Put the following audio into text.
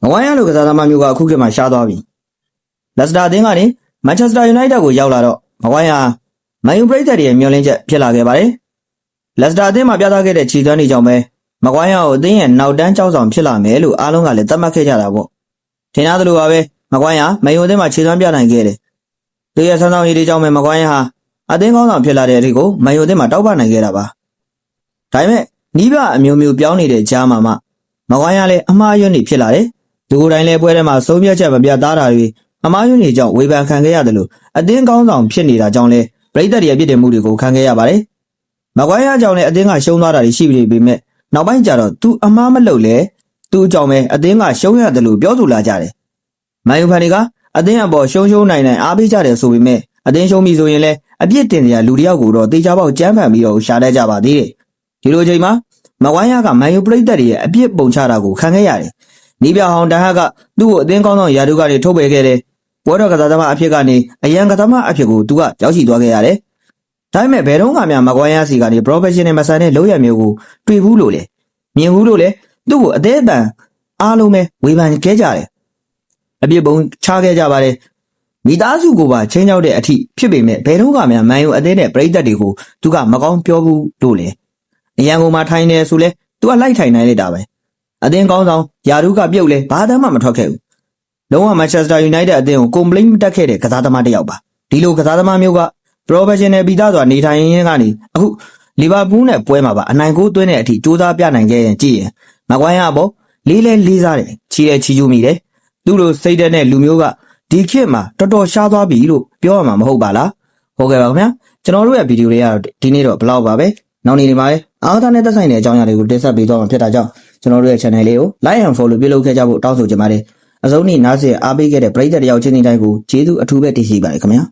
မဝိုင်းရလိုကစားသမားမျိုးကအခုခေတ်မှာရှားသွားပြီလက်စတာအသင်းကနေမန်ချက်စတာယူနိုက်တက်ကိုရောက်လာတော့မဝိုင်းဟာမန်ယူပရိသတ်တွေရဲ့မျှော်လင့်ချက်ဖြစ်လာခဲ့ပါတယ်လက်စတာအသင်းမှာပြသခဲ့တဲ့ခြေစွမ်းတွေကြောင့်ပဲမကွိုင်းရကိုအသင်းရဲ့နောက်တန်းကြောက်ဆောင်ဖြစ်လာမယ်လို့အားလုံးကလည်းသတ်မှတ်ခဲ့ကြတာပေါ့ထင်သားသလိုပါပဲမကွိုင်းရမန်ယူအသင်းမှာခြေစွမ်းပြနိုင်ခဲ့တယ်သူရဲ့ဆန်းဆောင်ရည်တွေကြောင့်ပဲမကွိုင်းရဟာအသင်းကောင်းဆောင်ဖြစ်လာတဲ့အထိကိုမန်ယူအသင်းမှာတောက်ပနိုင်ခဲ့တာပါဒါပေမဲ့နီးပြအမျိုးမျိုးပြောင်းနေတဲ့ကြားမှာမကွိုင်းရလည်းအမှားယွင်းနေဖြစ်လာတယ်ဒီကိုယ်တိုင်လည်းပွဲထဲမှာဆုံးဖြတ်ချက်မပြသားတာတွေအမှားယွင်းတွေကြောင့်ဝေဖန်ခံခဲ့ရတယ်လို့အသင်းကောင်းဆောင်ဖြစ်နေတာကြောင့်လည်းပရိသတ်တွေရဲ့ပြစ်တင်မှုတွေကိုခံခဲ့ရပါတယ်မကွိုင်းရကြောင့်လည်းအသင်းကရှုံးသွားတာတွေရှိပြီပေမဲ့နောက်ပိုင်းကျတော့သူအမှားမလုပ်လဲသူအကြောင်းပဲအသင်းကရှုံးရတယ်လို့ပြောဆိုလာကြတယ်မန်ယူဖန်တွေကအသင်းအပေါ်ရှုံးနိုင်အားပေးကြတယ်ဆိုပေမဲ့အသင်းရှုံးပြီဆိုရင်လည်းအပြစ်တင်စရာလူတယောက်ကိုတော့တေချာပေါက်ကြမ်းဖန်ပြီးတော့ရှာတတ်ကြပါသေးတယ်ဒီလိုချိန်မှာမကွိုင်းရကမန်ယူပရိသတ်တွေရဲ့အပြစ်ပုံချတာကိုခံခဲ့ရတယ်နီးပြဟောင်းတဟတ်ကသူ့ကိုအသင်းကောင်းဆောင်ရာထူးကနေထုတ်ပယ်ခဲ့တယ်ပွဲတော်ကစားသမားအဖြစ်ကနေအရန်ကစားသမားအဖြစ်ကိုသူကရောက်ရှိသွားခဲ့ရတယ်ဒါပေမဲ့ဘယ်တော့မှမကွိုင်းရစီကနေ professional မဆန်တဲ့လုပ်ရမျိုးကိုတွေ့ဘူးလို့လေမြင်ဘူးလို့လေသူ့ကိုအသေးအတန်အားလုံးပဲဝေဖန်ခဲ့ကြတယ်အပြစ်ပုံချခဲ့ကြပါတယ်မိသားစုကိုပါချင်းချောက်တဲ့အထိဖြစ်ပေမဲ့ဘယ်တော့မှမန်ယူအသင်းနဲ့ပရိသတ်တွေကိုသူကမကောင်းပြောဘူးလို့လေအရန်ကိုမှထိုင်နေဆိုလဲသူကလိုက်ထိုင်နိုင်လိုက်တာပဲအသင်းကောင်းဆောင်ယာရုကပြုတ်လဲဘာသာမှမထွက်ခဲ့ဘူးလုံးဝမန်ချက်စတာယူနိုက်တက်အသင်းကို complaint မတက်ခဲ့တဲ့ကစားသမားတစ်ယောက်ပါဒီလိုကစားသမားမျိုးက professional ပြီးသားစွာနေထိုင်ရင်းကနေအခုလီဗာပူးနဲ့ပွဲမှာပါအနိုင်ကိုသွင်းတဲ့အထိစူးစမ်းပြနိုင်ခဲ့ရင်ကြည့်ရင်မကွိုင်းရပေါ့လေးစားတယ်ချီကျူးမိတယ်သူ့လိုစိတ်ဓာတ်နဲ့လူမျိုးကဒီခေတ်မှာတော်တော်ရှားသွားပြီလို့ပြောရမှာမဟုတ်ပါလားဟုတ်ကဲ့ပါခင်ဗျာကျွန်တော်တို့ရဲ့ဗီဒီယိုလေးကတော့ဒီနေ့တော့ဘလောက်ပါပဲနောက်နေ့ဒီမှာလည်းအားသားနဲ့သက်ဆိုင်တဲ့အကြောင်းအရာတွေကိုတင်ဆက်ပေးသွားမှာဖြစ်တာကြောင့်ကျွန်တော်တို့ရဲ့ channel လေးကို like and follow ပြုလုပ်ခဲ့ကြဖို့တောင်းဆိုချင်ပါတယ်အစုံနေ့နားဆင်အားပေးခဲ့တဲ့ပရိသတ်တယောက်ချင်းတိုင်းကိုကျေးဇူးအထူးပဲတင်ရှိပါတယ်ခင်ဗျာ